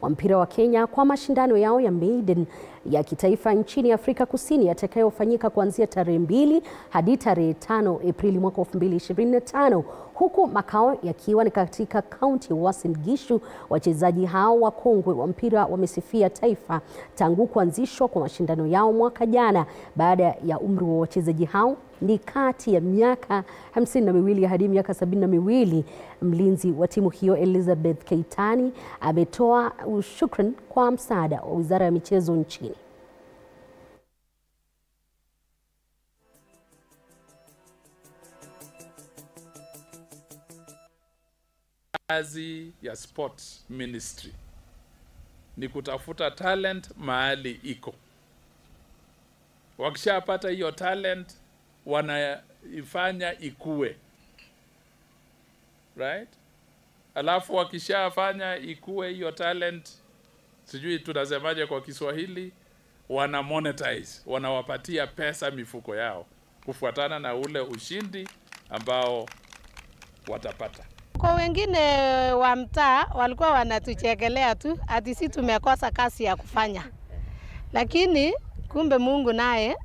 wa mpira wa Kenya kwa mashindano yao ya maiden ya kitaifa nchini Afrika Kusini yatakayofanyika kuanzia tarehe 2 hadi tarehe 5 Aprili mwaka 2025, huku makao yakiwa ni katika kaunti ya Uasin Gishu. Wachezaji hao wakongwe wa mpira wamesifia taifa tangu kuanzishwa kwa mashindano yao mwaka jana. Baada ya umri wa wachezaji hao ni kati ya miaka 52 hadi miaka 72. Mlinzi wa timu hiyo Elizabeth Keitani ametoa shukrani kwa msaada wa Wizara ya Michezo nchini. Kazi ya sports ministry ni kutafuta talent mahali iko. Wakishapata hiyo talent wanaifanya ikue, right? Alafu wakishafanya ikue hiyo talent, sijui tunasemaje kwa Kiswahili, wana monetize, wanawapatia pesa mifuko yao kufuatana na ule ushindi ambao watapata. Kwa wengine wa mtaa walikuwa wanatuchekelea tu ati sisi tumekosa kazi ya kufanya, lakini kumbe Mungu naye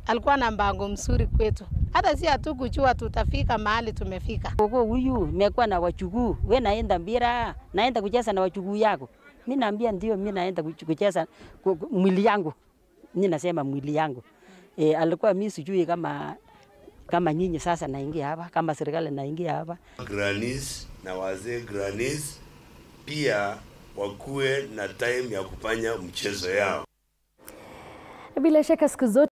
alikuwa na mpango mzuri kwetu. Hata si hatukujua tutafika mahali tumefika. Huyu nimekuwa na wachukuu, wewe naenda mpira, naenda kucheza na wachukuu yako. Mimi naambia ndio, mimi naenda kucheza mwili yangu. Mimi nasema mwili yangu. Alikuwa mimi sijui kama nyinyi sasa naingia hapa, kama serikali naingia hapa. Grannies na wazee grannies pia wakuwe na time ya kufanya mchezo yao. Bila shaka siku zote